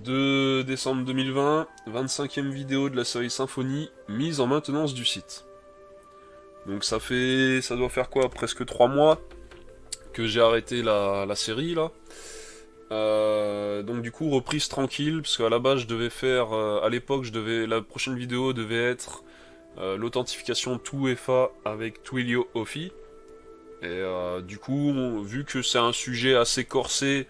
2 décembre 2020, 25e vidéo de la série Symphonie, mise en maintenance du site. Donc ça doit faire quoi, presque 3 mois que j'ai arrêté la série là. Donc du coup reprise tranquille, parce qu'à la base je devais faire, à l'époque la prochaine vidéo devait être l'authentification TwoFA avec Twilio Authy. Et du coup, vu que c'est un sujet assez corsé,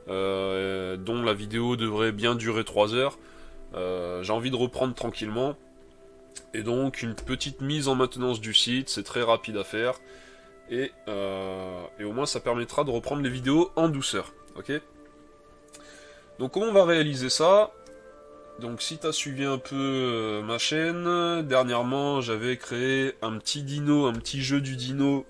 dont la vidéo devrait bien durer 3 heures, j'ai envie de reprendre tranquillement. Et donc une petite mise en maintenance du site, c'est très rapide à faire. Et au moins ça permettra de reprendre les vidéos en douceur. Ok ? Donc comment on va réaliser ça ? Donc si tu as suivi un peu ma chaîne, dernièrement j'avais créé un petit jeu du dino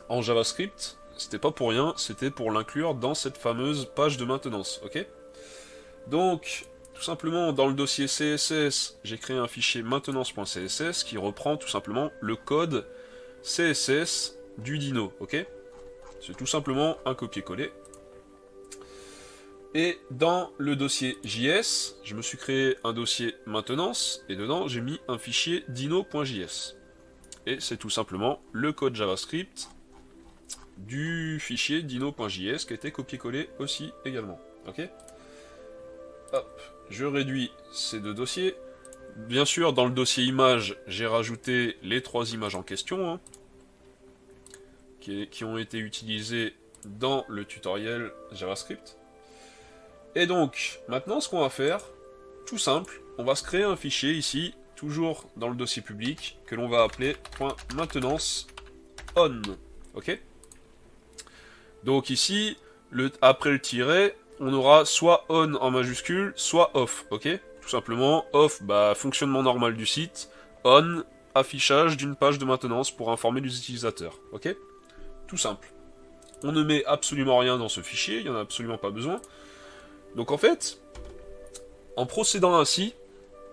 en JavaScript. C'était pas pour rien, c'était pour l'inclure dans cette fameuse page de maintenance, ok ? Donc, tout simplement, dans le dossier CSS, j'ai créé un fichier maintenance.css qui reprend tout simplement le code CSS du dino, ok ? C'est tout simplement un copier-coller. Et dans le dossier JS, je me suis créé un dossier maintenance, et dedans j'ai mis un fichier dino.js. Et c'est tout simplement le code JavaScript du fichier dino.js qui a été copié-collé aussi également. Ok ? Hop, je réduis ces deux dossiers. Bien sûr, dans le dossier image, j'ai rajouté les 3 images en question, hein, qui ont été utilisées dans le tutoriel JavaScript. Et donc, maintenant, ce qu'on va faire, tout simple, on va se créer un fichier ici, toujours dans le dossier public, que l'on va appeler .maintenance on. Ok ? Donc ici, après le tiret, on aura soit on en majuscule, soit off, ok ? Tout simplement, off, fonctionnement normal du site, on, affichage d'une page de maintenance pour informer les utilisateurs, ok ? Tout simple. On ne met absolument rien dans ce fichier, il n'y en a absolument pas besoin. Donc en fait, en procédant ainsi,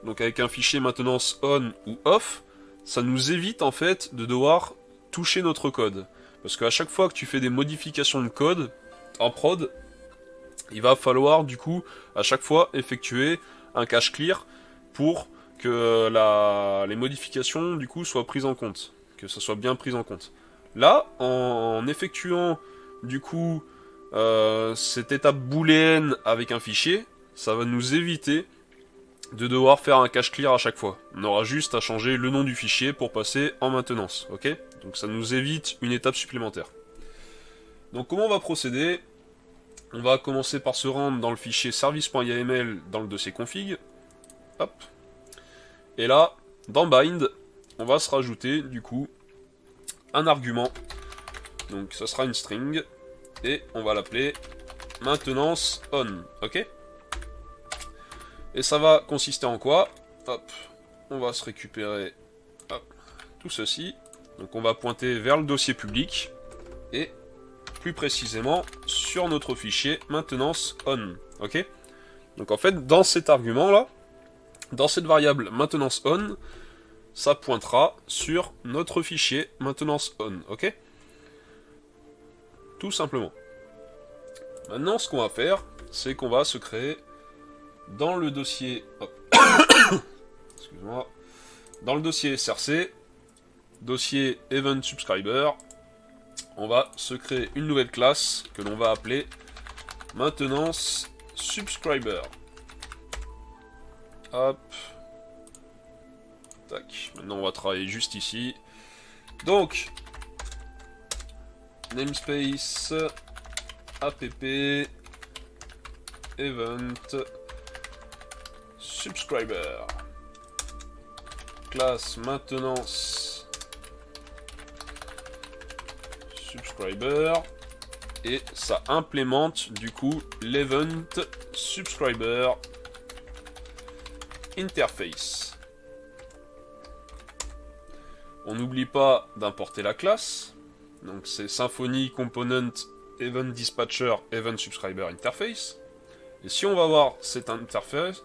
donc avec un fichier maintenance on ou off, ça nous évite en fait de devoir toucher notre code. Parce qu'à chaque fois que tu fais des modifications de code en prod, il va falloir du coup à chaque fois effectuer un cache clear pour que les modifications du coup soient prises en compte, que ça soit bien pris en compte. Là, en effectuant du coup cette étape booléenne avec un fichier, ça va nous éviter de devoir faire un cache clear à chaque fois. On aura juste à changer le nom du fichier pour passer en maintenance, ok ? Donc ça nous évite une étape supplémentaire. Donc comment on va procéder ? On va commencer par se rendre dans le fichier service.yml dans le dossier config. Hop. Et là, dans bind, on va se rajouter du coup un argument. Donc ça sera une string. Et on va l'appeler maintenance on. Ok ? Et ça va consister en quoi ? Hop. On va se récupérer tout ceci. Donc on va pointer vers le dossier public. Et plus précisément sur notre fichier maintenance on. Ok ? Donc en fait, dans cet argument-là, dans cette variable maintenance on, ça pointera sur notre fichier maintenance on. Ok ? Tout simplement. Maintenant, ce qu'on va faire, c'est qu'on va se créer dans le dossier... Excuse-moi. Dans le dossier src, dossier event subscriber, on va se créer une nouvelle classe que l'on va appeler maintenance subscriber. Hop. Tac. Maintenant, on va travailler juste ici. Donc, namespace app event subscriber. Classe maintenance subscriber, et ça implémente du coup l'event subscriber interface. On n'oublie pas d'importer la classe, donc c'est Symfony Component Event Dispatcher Event Subscriber Interface. Et si on va voir cette interface,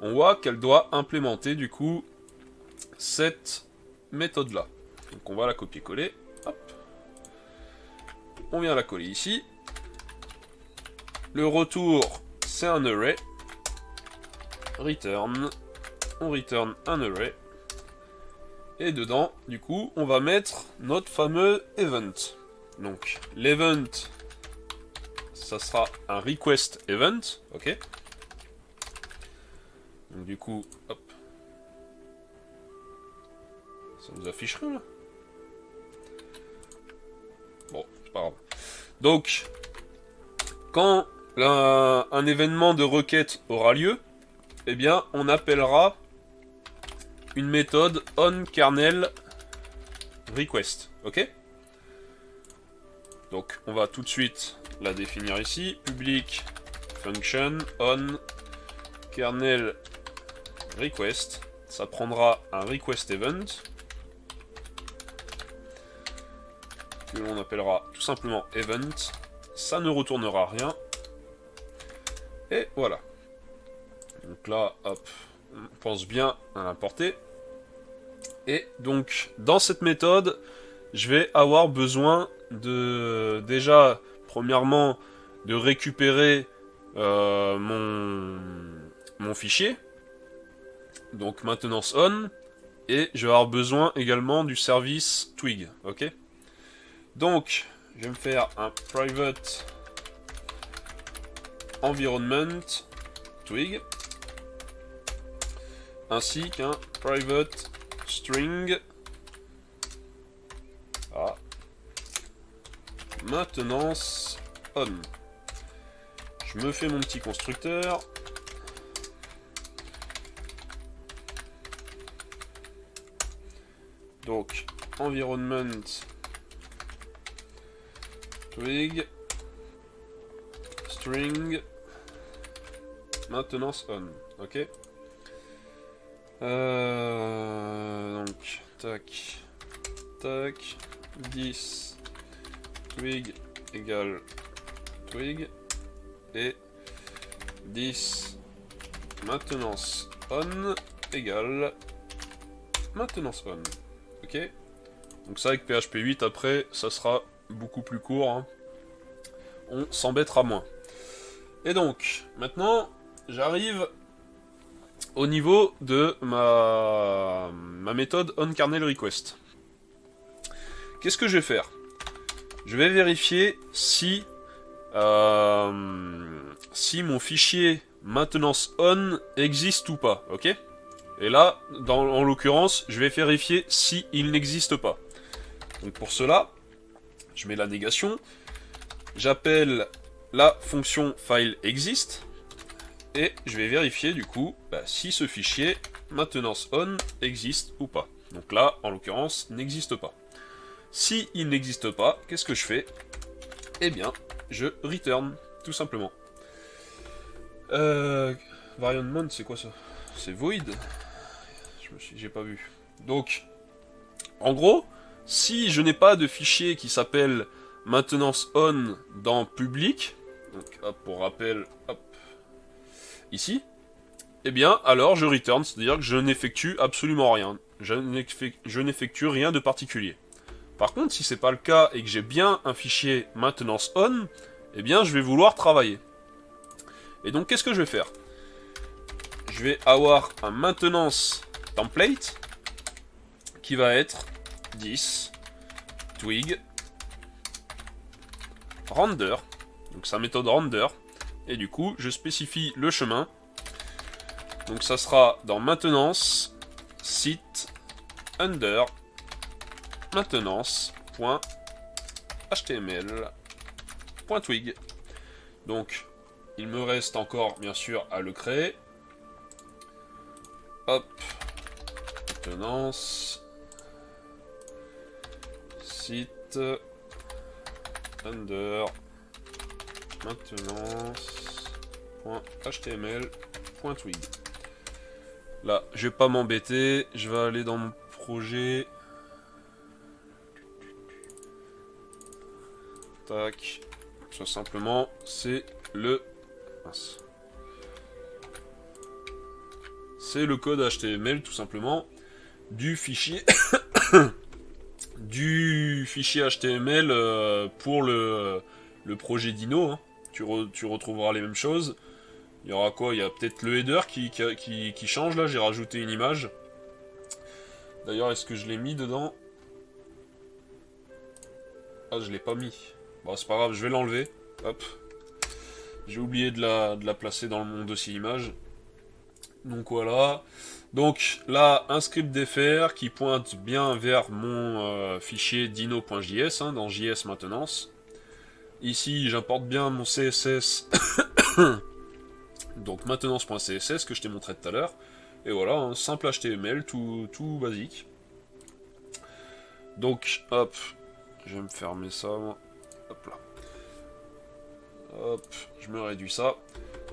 on voit qu'elle doit implémenter du coup cette méthode là. Donc on va la copier-coller, hop. On vient la coller ici. Le retour, c'est un array. Return, on return un array. Et dedans, du coup, on va mettre notre fameux event. Donc, l'event, ça sera un request event, ok. Donc du coup, hop. Ça nous affiche rien, là. Bon, c'est pas grave. Donc, quand un événement de requête aura lieu, eh bien, on appellera une méthode onKernelRequest, ok? Donc, on va tout de suite la définir ici. Public function onKernelRequest. Ça prendra un request event que l'on appellera tout simplement event. Ça ne retournera rien. Et voilà. Donc là, hop, on pense bien à l'importer. Et donc, dans cette méthode, je vais avoir besoin de, déjà, premièrement, de récupérer mon fichier. Donc, maintenance on. Et je vais avoir besoin également du service Twig. Ok. Donc, je vais me faire un private environment Twig. Ainsi qu'un private string maintenance on. Je me fais mon petit constructeur. Donc, environment twig string maintenance on. Ok. Donc, tac, tac, 10 twig égale twig et 10 maintenance on égale maintenance on. Ok. Donc ça avec PHP 8 après ça sera beaucoup plus court, hein. On s'embêtera moins. Et donc maintenant j'arrive au niveau de ma méthode onKernelRequest. Qu'est-ce que je vais faire? Je vais vérifier si mon fichier maintenance on existe ou pas, ok? Et là, en l'occurrence, je vais vérifier si il n'existe pas. Donc pour cela, je mets la négation, j'appelle la fonction file exist, et je vais vérifier du coup si ce fichier maintenance on existe ou pas. Donc là, en l'occurrence, n'existe pas. Si il n'existe pas, qu'est-ce que je fais? Eh bien, je return, tout simplement. Variant c'est quoi ça? C'est void? J'ai pas vu. Donc, en gros, si je n'ai pas de fichier qui s'appelle maintenance on dans public, donc hop, pour rappel, hop, ici, eh bien, alors je return, c'est-à-dire que je n'effectue absolument rien. Je n'effectue rien de particulier. Par contre, si c'est pas le cas et que j'ai bien un fichier maintenance on, eh bien, je vais vouloir travailler. Et donc, qu'est-ce que je vais faire? Je vais avoir un maintenance template qui va être 10 twig render, donc sa méthode render, et du coup, je spécifie le chemin. Donc, ça sera dans maintenance site under maintenance.html.twig. Donc, il me reste encore, bien sûr, à le créer. Hop. Maintenance. Site. Under. Maintenance.html.twig. Là, je vais pas m'embêter. Je vais aller dans mon projet. Tac. Tout simplement, c'est le... C'est le code HTML, tout simplement, du fichier... du fichier HTML pour le projet Dino. Hein. tu retrouveras les mêmes choses. Il y aura quoi? Il y a peut-être le header qui change, là, j'ai rajouté une image. D'ailleurs, est-ce que je l'ai mis dedans? Ah, je l'ai pas mis. Bon, c'est pas grave, je vais l'enlever. Hop. J'ai oublié de la placer dans mon dossier image. Donc voilà. Donc là, un script dfr qui pointe bien vers mon fichier dino.js, hein, dans JS maintenance. Ici, j'importe bien mon CSS, donc maintenance.css que je t'ai montré tout à l'heure. Et voilà, un simple HTML, tout basique. Donc, hop, je vais me fermer ça, moi. Hop là. Hop, je me réduis ça.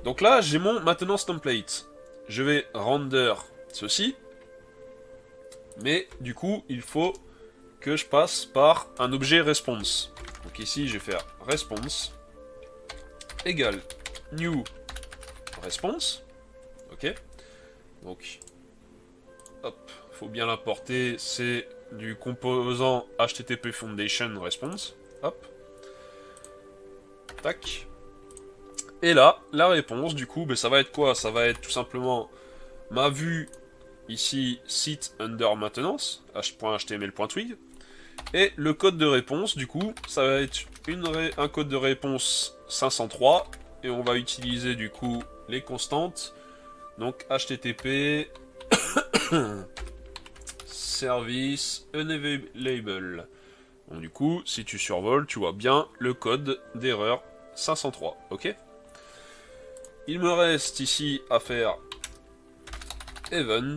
Donc là, j'ai mon maintenance template. Je vais render ceci. Mais du coup, il faut que je passe par un objet response. Donc ici, je vais faire response égale new response. Ok. Donc, hop, faut bien l'importer. C'est du composant HTTP Foundation response. Hop. Tac. Et là, la réponse, du coup, ben, ça va être quoi? Ça va être tout simplement ma vue, ici, site under maintenance, h.html.twig. Et le code de réponse, du coup, ça va être un code de réponse 503. Et on va utiliser, du coup, les constantes. Donc, HTTP, service, unavailable. Donc, du coup, si tu survoles, tu vois bien le code d'erreur 503. Ok? Il me reste ici à faire event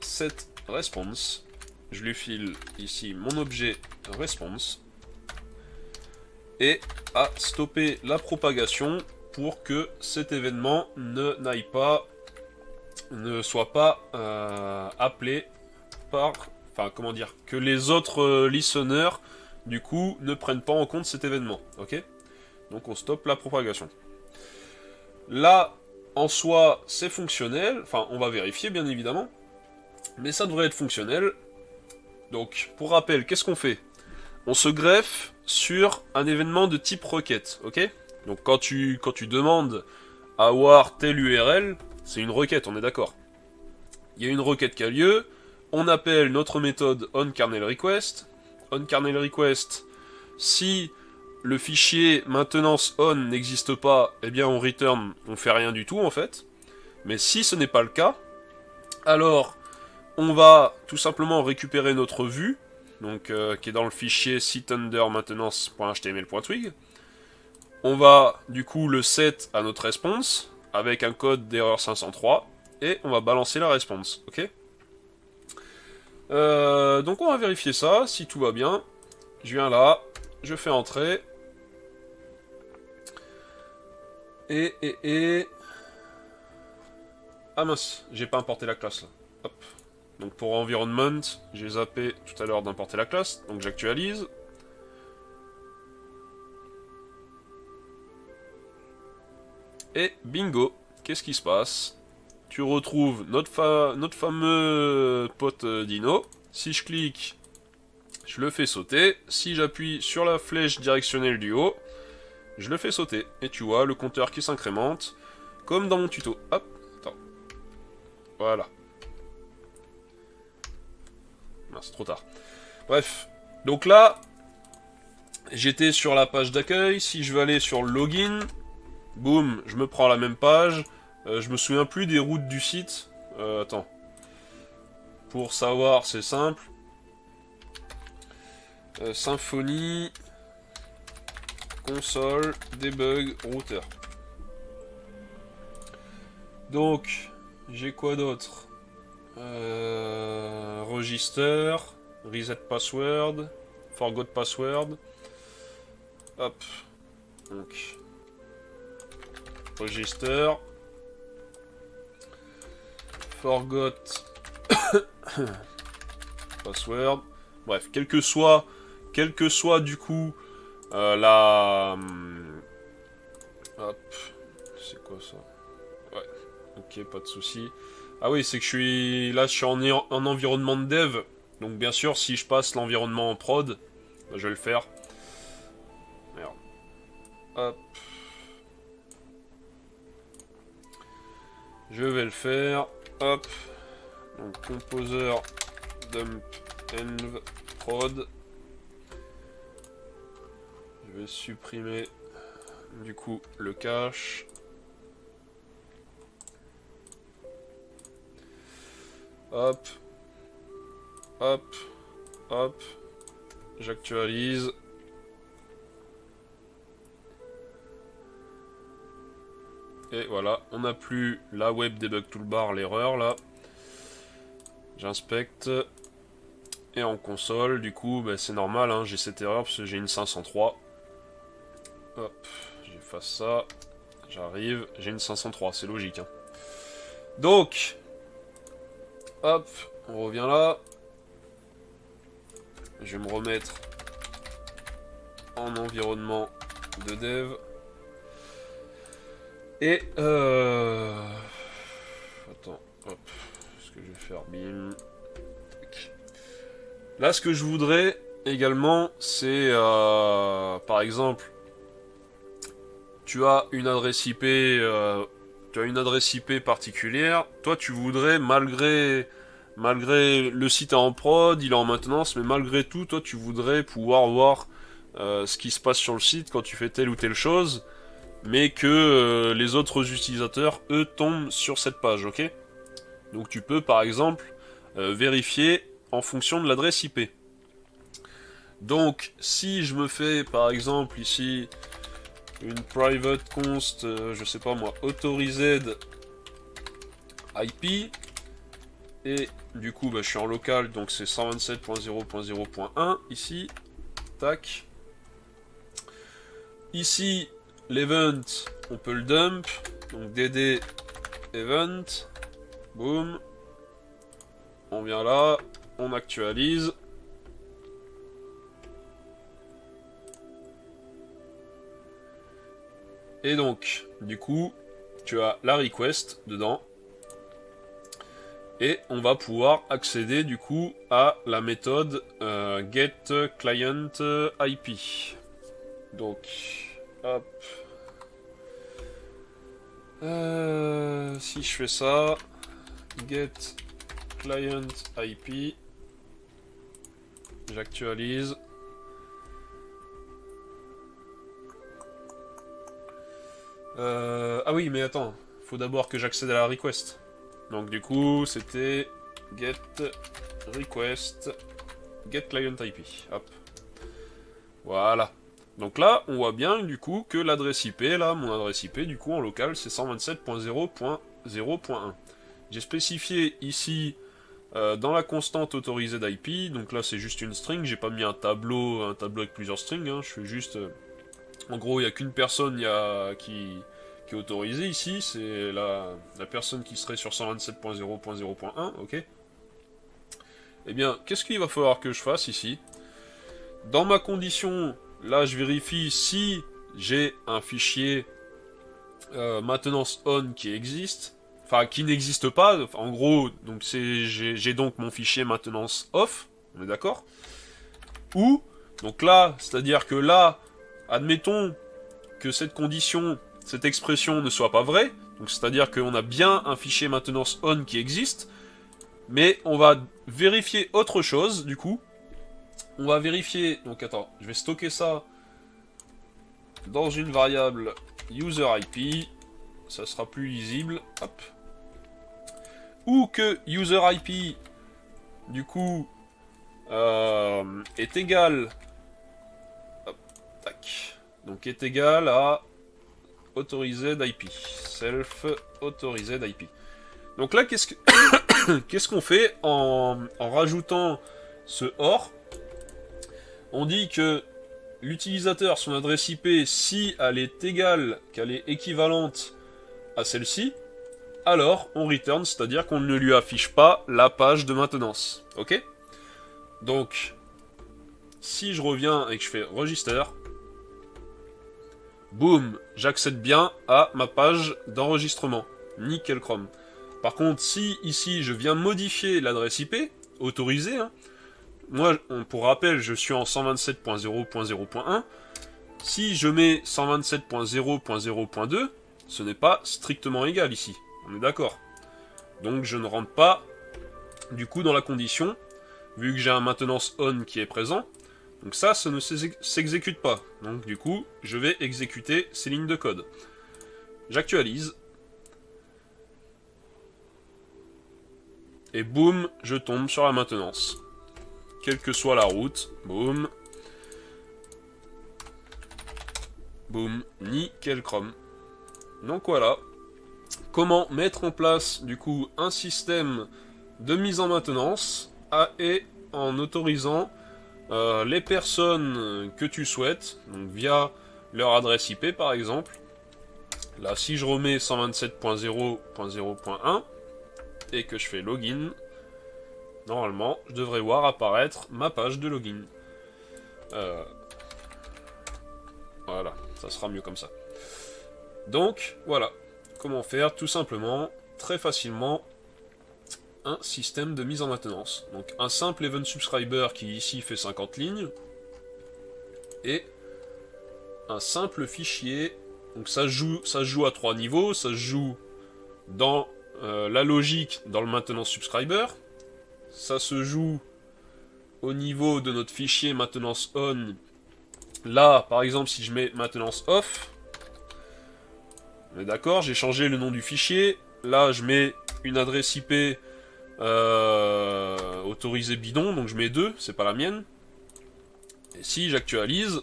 set response. Je lui file ici mon objet response et à stopper la propagation pour que cet événement ne soit pas appelé par, enfin comment dire, que les autres listeners du coup ne prennent pas en compte cet événement. Ok? Donc on stoppe la propagation. Là, en soi, c'est fonctionnel. Enfin, on va vérifier, bien évidemment. Mais ça devrait être fonctionnel. Donc, pour rappel, qu'est-ce qu'on fait? On se greffe sur un événement de type requête, ok? Donc, quand tu demandes à avoir telle URL, c'est une requête, on est d'accord. Il y a une requête qui a lieu. On appelle notre méthode onKernelRequest. OnKernelRequest, si le fichier maintenance on n'existe pas, eh bien on return, on fait rien du tout en fait. Mais si ce n'est pas le cas, alors on va tout simplement récupérer notre vue, donc qui est dans le fichier site under maintenance.html.twig. On va du coup le set à notre response avec un code d'erreur 503 et on va balancer la response, ok? Donc on va vérifier ça, si tout va bien. Je viens là, je fais entrer. Ah mince, j'ai pas importé la classe là. Hop. Donc pour environment, j'ai zappé tout à l'heure d'importer la classe, donc j'actualise. Et bingo, qu'est-ce qui se passe? Tu retrouves notre fameux pote Dino. Si je clique, je le fais sauter. Si j'appuie sur la flèche directionnelle du haut, je le fais sauter. Et tu vois le compteur qui s'incrémente, comme dans mon tuto. Hop, attends. Voilà. Non, c'est trop tard. Bref. Donc là, j'étais sur la page d'accueil. Si je veux aller sur login, boum, je me prends la même page. Je me souviens plus des routes du site. Attends. Pour savoir, c'est simple. Symfony, console, debug, router. Donc, j'ai quoi d'autre? Register, reset password, forgot password. Hop. Donc, register, forgot password. Bref, quel que soit du coup la... Hop, c'est quoi ça? Ouais, ok, pas de souci. Ah oui, c'est que je suis en environnement de dev. Donc bien sûr, si je passe l'environnement en prod, je vais le faire. Merde. Hop, Je vais le faire. Hop. Donc composer dump env prod. Je vais supprimer du coup le cache. Hop. Hop. Hop. J'actualise. Et voilà, on n'a plus la web debug toolbar, l'erreur là. J'inspecte. Et en console, du coup, bah, c'est normal, hein, j'ai cette erreur parce que j'ai une 503. Hop, j'efface ça. J'arrive, j'ai une 503, c'est logique. Hein. Donc, hop, on revient là. Je vais me remettre en environnement de dev. Et attends, hop, ce que je vais faire, bim. Là, ce que je voudrais également, c'est par exemple, tu as une adresse IP, particulière. Toi, tu voudrais, malgré le site est en prod, il est en maintenance, mais malgré tout, toi, tu voudrais pouvoir voir ce qui se passe sur le site quand tu fais telle ou telle chose, mais que les autres utilisateurs, eux, tombent sur cette page, ok? Donc tu peux, par exemple, vérifier en fonction de l'adresse IP. Donc, si je me fais, par exemple, ici, une private const, je sais pas moi, authorized IP, et du coup, bah, je suis en local, donc c'est 127.0.0.1, ici, tac. Ici, l'event, on peut le dump, donc dd event, boum, on vient là, on actualise. Et donc, du coup, tu as la request dedans. Et on va pouvoir accéder du coup à la méthode getClientIP. Donc, hop. Si je fais ça, getClientIP, j'actualise. Ah oui, mais attends, faut d'abord que j'accède à la request. Donc du coup, c'était get request get client IP. Hop. Voilà. Donc là, on voit bien du coup que l'adresse IP, là, mon adresse IP, du coup en local, c'est 127.0.0.1. J'ai spécifié ici dans la constante autorisée d'IP. Donc là, c'est juste une string. J'ai pas mis un tableau avec plusieurs strings. Hein. Je fais juste. En gros, il n'y a qu'une personne qui est autorisée ici, c'est la personne qui serait sur 127.0.0.1, ok. Eh bien, qu'est-ce qu'il va falloir que je fasse ici? Dans ma condition, là, je vérifie si j'ai un fichier maintenance on qui existe, enfin, qui n'existe pas, en gros, donc j'ai donc mon fichier maintenance off, on est d'accord? Ou, donc là, c'est-à-dire que là, admettons que cette condition, cette expression ne soit pas vraie, donc c'est-à-dire qu'on a bien un fichier maintenance on qui existe, mais on va vérifier autre chose, du coup. On va vérifier, donc attends, je vais stocker ça dans une variable userIP, ça sera plus lisible, hop. Ou que userIP, du coup, est égal... Tac. Donc est égal à authorized IP. Self authorized IP. Donc là, qu'est-ce qu'on fait en rajoutant ce OR? On dit que l'utilisateur, son adresse IP, si elle est égale, qu'elle est équivalente à celle-ci, alors on return, c'est-à-dire qu'on ne lui affiche pas la page de maintenance. Ok? Donc, si je reviens et que je fais register, boum, j'accède bien à ma page d'enregistrement. Nickel chrome. Par contre, si ici je viens modifier l'adresse IP, autorisée, hein, moi, pour rappel, je suis en 127.0.0.1. Si je mets 127.0.0.2, ce n'est pas strictement égal ici. On est d'accord. Donc je ne rentre pas du coup dans la condition, vu que j'ai un maintenance on qui est présent. Donc ça ne s'exécute pas. Donc du coup, je vais exécuter ces lignes de code. J'actualise. Et boum, je tombe sur la maintenance. Quelle que soit la route, boum. Boum, nickel chrome. Donc voilà. Comment mettre en place du coup un système de mise en maintenance et en autorisant les personnes que tu souhaites, donc via leur adresse IP par exemple. Là, si je remets 127.0.0.1 et que je fais login, normalement, je devrais voir apparaître ma page de login. Voilà, ça sera mieux comme ça. Donc, voilà. Comment faire tout simplement, très facilement, un système de mise en maintenance. Donc un simple event subscriber qui ici fait 50 lignes, et un simple fichier. Donc ça se joue à 3 niveaux, ça se joue dans la logique dans le maintenance subscriber, ça se joue au niveau de notre fichier maintenance on. Là, par exemple, si je mets maintenance off, d'accord, j'ai changé le nom du fichier. Là, je mets une adresse IP autorisée bidon, donc je mets 2, c'est pas la mienne. Et si j'actualise,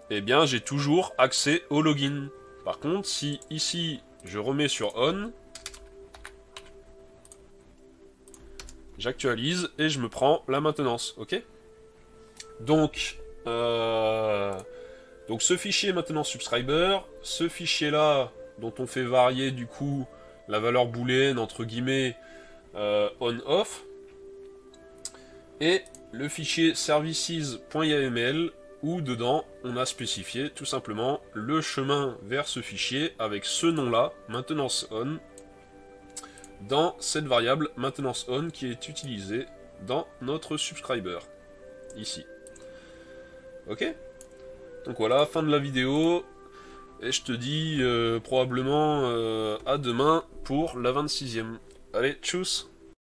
eh bien, j'ai toujours accès au login. Par contre, si ici, je remets sur on, j'actualise et je me prends la maintenance, ok? Donc ce fichier maintenance subscriber, ce fichier-là, dont on fait varier du coup la valeur booléenne entre guillemets on-off, et le fichier services.yml, où dedans on a spécifié tout simplement le chemin vers ce fichier avec ce nom-là, maintenance on, dans cette variable maintenance on qui est utilisée dans notre subscriber, ici. Ok? Donc voilà, fin de la vidéo, et je te dis probablement à demain pour la 26e. Allez, tchuss!